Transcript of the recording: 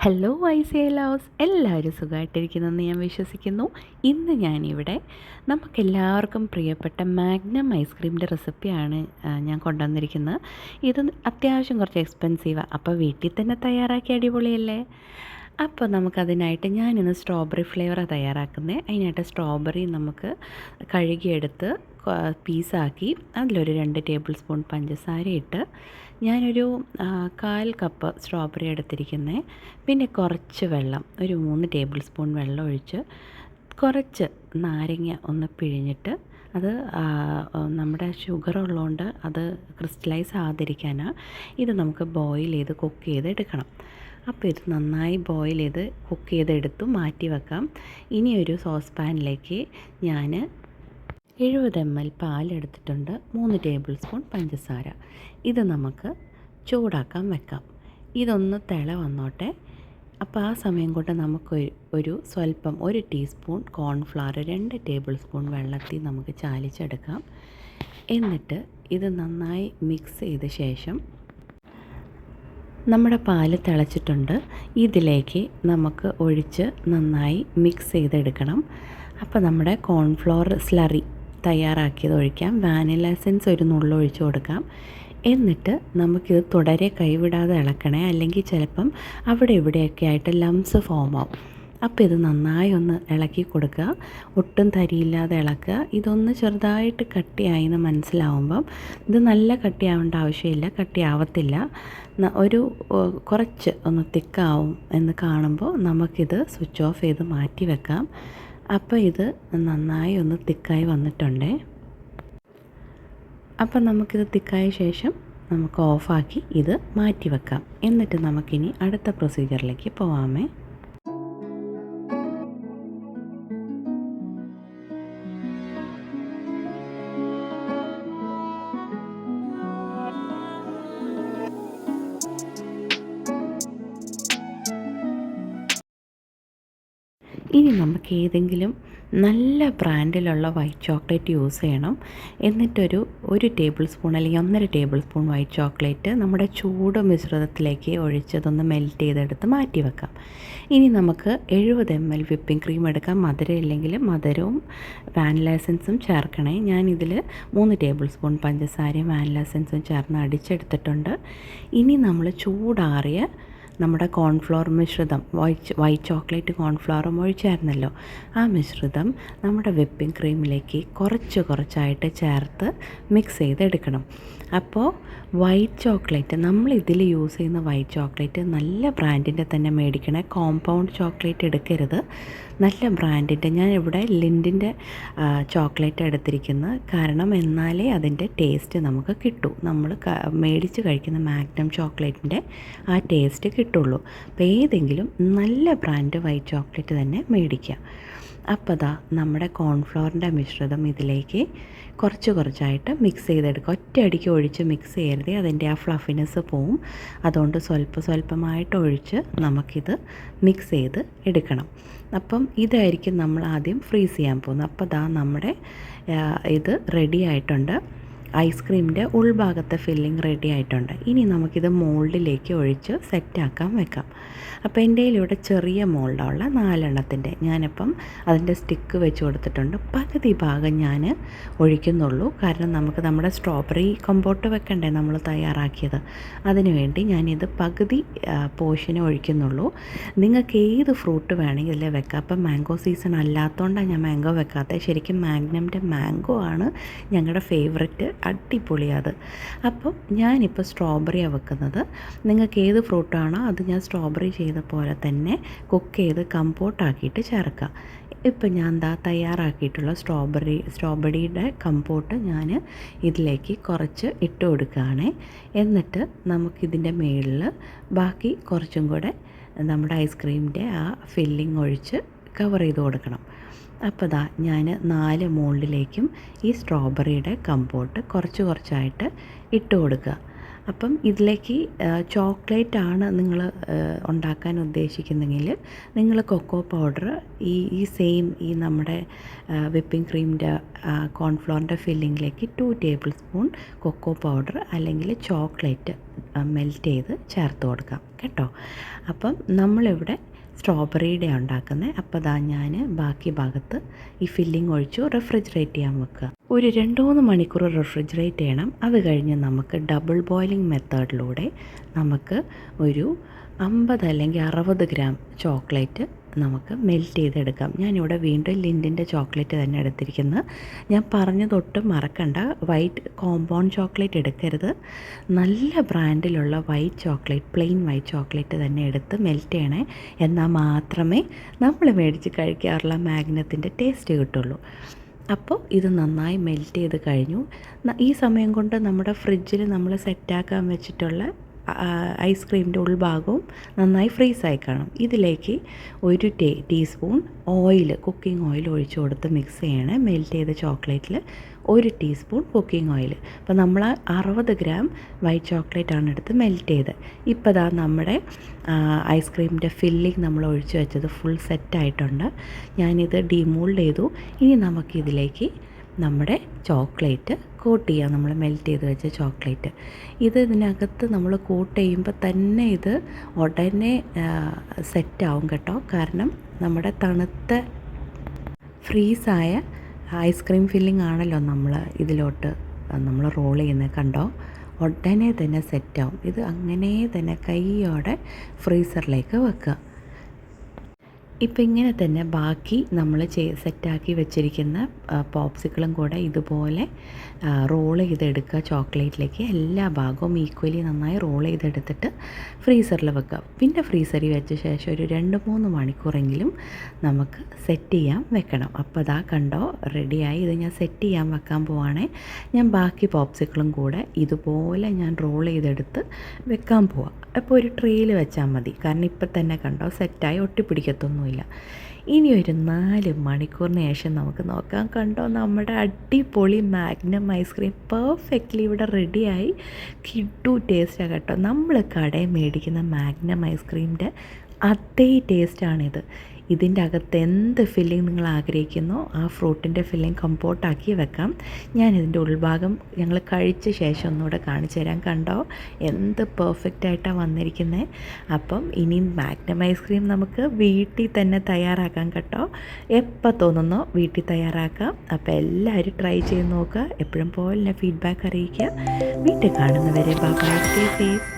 Hello ഐസിഐ lovers, എല്ലാവരും സുഖമായിട്ടിരിക്കുന്നെന്ന് ഞാൻ വിശ്വസിക്കുന്നു. ഇന്ന് ഞാനിവിടെ നമുക്കെല്ലാവർക്കും പ്രിയപ്പെട്ട മാഗ്നം ഐസ്ക്രീമിൻ്റെ റെസിപ്പിയാണ് ഞാൻ കൊണ്ടുവന്നിരിക്കുന്നത്. ഇത് അത്യാവശ്യം കുറച്ച് എക്സ്പെൻസീവാണ്, അപ്പോൾ വീട്ടിൽ തന്നെ തയ്യാറാക്കി അടിപൊളിയല്ലേ. അപ്പോൾ നമുക്കതിനായിട്ട് ഞാനിന്ന് സ്ട്രോബെറി ഫ്ലേവറാണ് തയ്യാറാക്കുന്നത്. അതിനായിട്ട് സ്ട്രോബെറി നമുക്ക് കഴുകിയെടുത്ത് പീസാക്കി അതിലൊരു 2 ടേബിൾ സ്പൂൺ പഞ്ചസാര ഇട്ട് ഞാനൊരു 1/4 കപ്പ് സ്ട്രോബെറി എടുത്തിരിക്കുന്നത്. പിന്നെ കുറച്ച് വെള്ളം, ഒരു 3 ടേബിൾ സ്പൂൺ വെള്ളം ഒഴിച്ച് കുറച്ച് നാരങ്ങ ഒന്ന് പിഴിഞ്ഞിട്ട് അത് നമ്മുടെ ഷുഗർ ഉള്ളതുകൊണ്ട് അത് ക്രിസ്റ്റലൈസ് ആകാതിരിക്കാനാണ് ഇത് നമുക്ക് ബോയിൽ ചെയ്ത് കുക്ക് ചെയ്ത് എടുക്കണം. അപ്പോൾ ഇത് നന്നായി ബോയിൽ ചെയ്ത് കുക്ക് ചെയ്തെടുത്തു മാറ്റി വെക്കാം. ഇനി ഒരു സോസ് പാനിലേക്ക് ഞാൻ 70 ml പാലെടുത്തിട്ടുണ്ട്, 3 ടേബിൾ സ്പൂൺ പഞ്ചസാര. ഇത് നമുക്ക് ചൂടാക്കാൻ വെക്കാം. ഇതൊന്ന് തിള വന്നോട്ടെ. അപ്പോൾ ആ സമയം കൊണ്ട് നമുക്ക് സ്വല്പം 1 ടീസ്പൂൺ കോൺഫ്ലവർ 2 ടേബിൾ സ്പൂൺ വെള്ളത്തിൽ നമുക്ക് ചാലിച്ചെടുക്കാം. എന്നിട്ട് ഇത് നന്നായി മിക്സ് ചെയ്ത ശേഷം നമ്മുടെ പാല് തിളച്ചിട്ടുണ്ട്, ഇതിലേക്ക് നമുക്ക് ഒഴിച്ച് നന്നായി മിക്സ് ചെയ്തെടുക്കണം. അപ്പോൾ നമ്മുടെ കോൺഫ്ലവർ സ്ലറി തയ്യാറാക്കിയത് ഒഴിക്കാം. വാനില എസൻസ് ഒരു നുള്ള് ഒഴിച്ച് കൊടുക്കാം. എന്നിട്ട് നമുക്കിത് തുടരെ കൈവിടാതെ ഇളക്കണേ, അല്ലെങ്കിൽ ചിലപ്പം അവിടെ ഇവിടെയൊക്കെ ആയിട്ട് ലംസ് ഫോം ആവും. അപ്പോൾ ഇത് നന്നായി ഒന്ന് ഇളക്കി കൊടുക്കുക, ഒട്ടും തരിയില്ലാതെ ഇളക്കുക. ഇതൊന്ന് ചെറുതായിട്ട് കട്ടിയായി എന്ന് മനസ്സിലാവുമ്പം, ഇത് നല്ല കട്ടിയാവേണ്ട ആവശ്യമില്ല, കട്ടിയാവത്തില്ല, ഒരു കുറച്ച് ഒന്ന് തിക്കാവും എന്ന് കാണുമ്പോൾ നമുക്കിത് സ്വിച്ച് ഓഫ് ചെയ്ത് മാറ്റി വെക്കാം. അപ്പോൾ ഇത് നന്നായി ഒന്ന് തിക്കായി വന്നിട്ടുണ്ടേ. അപ്പം നമുക്കിത് തിക്കായ ശേഷം നമുക്ക് ഓഫാക്കി ഇത് മാറ്റി വെക്കാം. എന്നിട്ട് നമുക്കിനി അടുത്ത പ്രൊസീജിയറിലേക്ക് പോവാമേ. ഇനി നമുക്ക് ഏതെങ്കിലും നല്ല ബ്രാൻഡിലുള്ള വൈറ്റ് ചോക്ലേറ്റ് യൂസ് ചെയ്യണം. എന്നിട്ടൊരു 1 ടേബിൾ സ്പൂൺ അല്ലെങ്കിൽ 1.5 ടേബിൾ സ്പൂൺ വൈറ്റ് ചോക്ലേറ്റ് നമ്മുടെ ചൂട് മിശ്രിതത്തിലേക്ക് ഒഴിച്ചതൊന്ന് മെൽറ്റ് ചെയ്തെടുത്ത് മാറ്റി വെക്കാം. ഇനി നമുക്ക് 70 ml വിപ്പിംഗ് ക്രീം എടുക്കാം. മധുരം ഇല്ലെങ്കിൽ മധുരവും വാനില എസൻസും ചേർക്കണേ. ഞാനിതിൽ 3 ടേബിൾ സ്പൂൺ പഞ്ചസാരയും വാനില എസൻസും ചേർന്ന് അടിച്ചെടുത്തിട്ടുണ്ട്. ഇനി നമ്മൾ ചൂടാറിയ നമ്മുടെ കോൺഫ്ലവർ മിശ്രിതം, വൈറ്റ് ചോക്ലേറ്റ് കോൺഫ്ലവറും ഒഴിച്ചായിരുന്നല്ലോ, ആ മിശ്രിതം നമ്മുടെ വിപ്പിംഗ് ക്രീമിലേക്ക് കുറച്ചായിട്ട് ചേർത്ത് മിക്സ് ചെയ്തെടുക്കണം. അപ്പോൾ വൈറ്റ് ചോക്ലേറ്റ്, നമ്മൾ ഇതിൽ യൂസ് ചെയ്യുന്ന വൈറ്റ് ചോക്ലേറ്റ് നല്ല ബ്രാൻഡിൻ്റെ തന്നെ മേടിക്കണേ, കോമ്പൗണ്ട് ചോക്ലേറ്റ് എടുക്കരുത്. നല്ല ബ്രാൻഡിൻ്റെ, ഞാൻ ഇവിടെ ലിൻഡിൻ്റെ ചോക്ലേറ്റ് എടുത്തിരിക്കുന്നത്, കാരണം എന്നാലേ അതിൻ്റെ ടേസ്റ്റ് നമുക്ക് കിട്ടൂ. നമ്മൾ മേടിച്ച് കഴിക്കുന്ന മാഗ്നം ചോക്ലേറ്റിൻ്റെ ആ ടേസ്റ്റ് കിട്ടുള്ളൂ. അപ്പോൾ ഏതെങ്കിലും നല്ല ബ്രാൻഡ് വൈറ്റ് ചോക്ലേറ്റ് തന്നെ മേടിക്കുക. അപ്പോൾ ദാ നമ്മുടെ കോൺഫ്ലവറിൻ്റെ മിശ്രിതം ഇതിലേക്ക് കുറച്ചായിട്ട് മിക്സ് ചെയ്തെടുക്കുക. ഒറ്റയടിക്ക് ഒഴിച്ച് മിക്സ് ചെയ്യരുത്, അതിൻ്റെ ആ ഫ്ലഫിനെസ് പോവും. അതുകൊണ്ട് സ്വല്പമായിട്ട് ഒഴിച്ച് നമുക്കിത് മിക്സ് ചെയ്ത് എടുക്കണം. അപ്പം ഇതായിരിക്കും നമ്മൾ ആദ്യം ഫ്രീസ് ചെയ്യാൻ പോകുന്നത്. അപ്പോൾ ദാ നമ്മുടെ ഇത് റെഡി ആയിട്ടുണ്ട്. ഐസ്ക്രീമിൻ്റെ ഉൾഭാഗത്തെ ഫില്ലിംഗ് റെഡി ആയിട്ടുണ്ട്. ഇനി നമുക്കിത് മോൾഡിലേക്ക് ഒഴിച്ച് സെറ്റാക്കാൻ വെക്കാം. അപ്പോൾ എൻ്റെ കയ്യിലിവിടെ ചെറിയ മോൾഡുള്ള 4 എണ്ണത്തിൻ്റെ ഞാനിപ്പം അതിൻ്റെ സ്റ്റിക്ക് വെച്ച് കൊടുത്തിട്ടുണ്ട്. പകുതി ഭാഗം ഞാൻ ഒഴിക്കുന്നുള്ളൂ, കാരണം നമുക്ക് നമ്മുടെ സ്ട്രോബെറി കമ്പോട്ട് വെക്കണ്ടേ നമ്മൾ തയ്യാറാക്കിയത്, അതിനുവേണ്ടി ഞാനിത് പകുതി പോർഷനെ ഒഴിക്കുന്നുള്ളൂ. നിങ്ങൾക്ക് ഏത് ഫ്രൂട്ട് വേണമെങ്കിൽ ഇതിൽ വെക്കാം. അപ്പം മാംഗോ സീസൺ അല്ലാത്തതുകൊണ്ടാണ് ഞാൻ മാംഗോ വെക്കാത്തത്. ശരിക്കും മാഗ്നമിൻ്റെ മാംഗോ ആണ് ഞങ്ങളുടെ ഫേവററ്റ്, അടിപൊളിയത്. അപ്പം ഞാനിപ്പോൾ സ്ട്രോബെറിയാണ് വെക്കുന്നത്. നിങ്ങൾക്ക് ഏത് ഫ്രൂട്ടാണോ അത് ഞാൻ സ്ട്രോബെറി ചെയ്ത പോലെ തന്നെ കുക്ക് ചെയ്ത് കമ്പോട്ടാക്കിയിട്ട് ചേർക്കാം. ഇപ്പം ഞാൻ തയ്യാറാക്കിയിട്ടുള്ള സ്ട്രോബെറിയുടെ കമ്പോട്ട് ഞാൻ ഇതിലേക്ക് കുറച്ച് ഇട്ട് കൊടുക്കുകയാണ്. എന്നിട്ട് നമുക്കിതിൻ്റെ മുകളിൽ ബാക്കി കുറച്ചും കൂടെ നമ്മുടെ ഐസ്ക്രീമിൻ്റെ ആ ഫില്ലിംഗ് ഒഴിച്ച് കവർ ചെയ്ത് കൊടുക്കണം. അപ്പോൾ ഞാൻ 4 മോൾഡിലേക്കും ഈ സ്ട്രോബെറിയുടെ കമ്പോട്ട് കുറച്ചായിട്ട് ഇട്ട് കൊടുക്കുക. അപ്പം ഇതിലേക്ക് ചോക്ലേറ്റ് ആണ് നിങ്ങൾ ഉണ്ടാക്കാൻ ഉദ്ദേശിക്കുന്നെങ്കിൽ നിങ്ങൾ കൊക്കോ പൗഡർ ഈ നമ്മുടെ വിപ്പിംഗ് ക്രീമിൻ്റെ കോൺഫ്ലവറിൻ്റെ ഫില്ലിങ്ങിലേക്ക് 2 ടേബിൾ സ്പൂൺ കൊക്കോ പൗഡർ അല്ലെങ്കിൽ ചോക്ലേറ്റ് മെൽറ്റ് ചെയ്ത് ചേർത്ത് കൊടുക്കാം കേട്ടോ. അപ്പം നമ്മളിവിടെ സ്ട്രോബെറിയുടെ ഉണ്ടാക്കുന്നത്. അപ്പോൾ ദാ ഞാൻ ബാക്കി ഭാഗത്ത് ഈ ഫില്ലിംഗ് ഒഴിച്ചു റെഫ്രിജറേറ്റ് ചെയ്യാൻ വെക്കുക. ഒരു 2-3 മണിക്കൂർ റെഫ്രിജറേറ്റ് ചെയ്യണം. അത് കഴിഞ്ഞ് നമുക്ക് ഡബിൾ ബോയിലിംഗ് മെത്തേഡിലൂടെ നമുക്ക് ഒരു 50 അല്ലെങ്കിൽ 60 ഗ്രാം ചോക്ലേറ്റ് നമുക്ക് മെൽറ്റ് ചെയ്തെടുക്കാം. ഞാനിവിടെ വീണ്ടും ലിൻഡിൻ്റെ ചോക്ലേറ്റ് തന്നെ എടുത്തിരിക്കുന്നത്. ഞാൻ പറഞ്ഞതൊട്ട് മറക്കണ്ട, വൈറ്റ് കോമ്പൗണ്ട് ചോക്ലേറ്റ് എടുക്കരുത്. നല്ല ബ്രാൻഡിലുള്ള white chocolate, plain white chocolate തന്നെ എടുത്ത് മെൽറ്റ് ചെയ്യണേ. എന്നാൽ മാത്രമേ നമ്മൾ മേടിച്ച് കഴിക്കാറുള്ള മാഗ്നത്തിൻ്റെ ടേസ്റ്റ് കിട്ടുള്ളൂ. അപ്പോൾ ഇത് നന്നായി മെൽറ്റ് ചെയ്ത് കഴിഞ്ഞു. ഈ സമയം കൊണ്ട് നമ്മുടെ ഫ്രിഡ്ജിൽ നമ്മൾ സെറ്റാക്കാൻ വെച്ചിട്ടുള്ള ഐസ്ക്രീമിൻ്റെ ഉൾഭാഗവും നന്നായി ഫ്രീസായി കാണും. ഇതിലേക്ക് ഒരു ടീസ്പൂൺ ഓയിൽ, കുക്കിംഗ് ഓയിൽ ഒഴിച്ചു കൊടുത്ത് മിക്സ് ചെയ്യണേ. മെൽറ്റ് ചെയ്ത ചോക്ലേറ്റിൽ 1 ടീസ്പൂൺ കുക്കിംഗ് ഓയിൽ. അപ്പോൾ നമ്മൾ 60 ഗ്രാം വൈറ്റ് ചോക്ലേറ്റാണ് എടുത്ത് മെൽറ്റ് ചെയ്ത്. ഇപ്പോൾ ദാ നമ്മുടെ ഐസ്ക്രീമിൻ്റെ ഫില്ലിംഗ് നമ്മൾ ഒഴിച്ച് വെച്ചത് ഫുൾ സെറ്റായിട്ടുണ്ട്. ഞാനിത് ഡിമോൾഡ് ചെയ്തു. ഇനി നമുക്കിതിലേക്ക് നമ്മുടെ ചോക്ലേറ്റ് കോട്ട് ചെയ്യാം. നമ്മൾ മെൽറ്റ് ചെയ്ത് വെച്ച ചോക്ലേറ്റ് ഇതിനകത്ത് നമ്മൾ കോട്ട് ചെയ്യുമ്പോൾ തന്നെ ഇത് ഉടനെ സെറ്റാവും കേട്ടോ. കാരണം നമ്മുടെ തണുത്ത ഫ്രീസായ ഐസ്ക്രീം ഫില്ലിംഗ് ആണല്ലോ നമ്മൾ ഇതിലോട്ട് നമ്മൾ റോൾ ചെയ്യുന്നത്. കണ്ടോ, ഉടനെ തന്നെ സെറ്റാവും. ഇത് അങ്ങനെ തന്നെ കൈയോടെ ഫ്രീസറിലേക്ക് വെക്കുക. ഇപ്പം ഇങ്ങനെ തന്നെ ബാക്കി നമ്മൾ സെറ്റാക്കി വെച്ചിരിക്കുന്ന പോപ്സിക്കിളും കൂടെ ഇതുപോലെ റോൾ ചെയ്തെടുക്കുക. ചോക്ലേറ്റിലേക്ക് എല്ലാ ഭാഗവും ഈക്വലി നന്നായി റോൾ ചെയ്തെടുത്തിട്ട് ഫ്രീസറിൽ വെക്കുക. പിന്നെ ഫ്രീസറിൽ വെച്ച ശേഷം ഒരു 2-3 മണിക്കൂറെങ്കിലും നമുക്ക് സെറ്റ് ചെയ്യാൻ വെക്കണം. അപ്പോൾ അതാ കണ്ടോ, റെഡിയായി. ഇത് ഞാൻ സെറ്റ് ചെയ്യാൻ വെക്കാൻ പോവാണേ. ഞാൻ ബാക്കി പോപ്സിക്കിളും കൂടെ ഇതുപോലെ ഞാൻ റോൾ ചെയ്തെടുത്ത് വെക്കാൻ പോവാം. അപ്പോൾ ഒരു ട്രേയിൽ വെച്ചാൽ മതി. കാരണം ഇപ്പം തന്നെ കണ്ടോ സെറ്റായി, ഒട്ടിപ്പിടിക്കത്തൊന്നുമില്ല. ഇനി ഒരു 4 മണിക്കൂറിന് ശേഷം നമുക്ക് നോക്കാം. കണ്ടോ, നമ്മുടെ അടിപൊളി മാഗ്നം ഐസ്ക്രീം പെർഫെക്റ്റ്ലി ഇവിടെ റെഡിയായി. കിഡു ടേസ്റ്റാണ് കേട്ടോ. നമ്മൾ കടയിൽ മേടിക്കുന്ന മാഗ്നം ഐസ്ക്രീമിൻ്റെ അതേ ടേസ്റ്റാണിത്. ഇതിൻ്റെ അകത്ത് എന്ത് ഫില്ലിംഗ് നിങ്ങൾ ആഗ്രഹിക്കുന്നോ ആ ഫ്രൂട്ടിൻ്റെ ഫില്ലിംഗ് കമ്പോട്ടാക്കി വെക്കാം. ഞാനിതിൻ്റെ ഉൾഭാഗം ഞങ്ങൾ കഴിച്ച ശേഷം ഒന്നുകൂടെ കാണിച്ചു തരാം. കണ്ടോ എന്ത് പെർഫെക്റ്റായിട്ടാണ് വന്നിരിക്കുന്നത്. അപ്പം ഇനി മാഗ്നം ഐസ്ക്രീം നമുക്ക് വീട്ടിൽ തന്നെ തയ്യാറാക്കാം കേട്ടോ. എപ്പോൾ തോന്നുന്നോ വീട്ടിൽ തയ്യാറാക്കാം. അപ്പോൾ എല്ലാവരും ട്രൈ ചെയ്ത് നോക്കുക. എപ്പോഴും പോലെ ഫീഡ്ബാക്ക് അറിയിക്കുക. വീട്ടിൽ കാണുന്നവരെ ബൈ, സ്റ്റേ സേഫ്.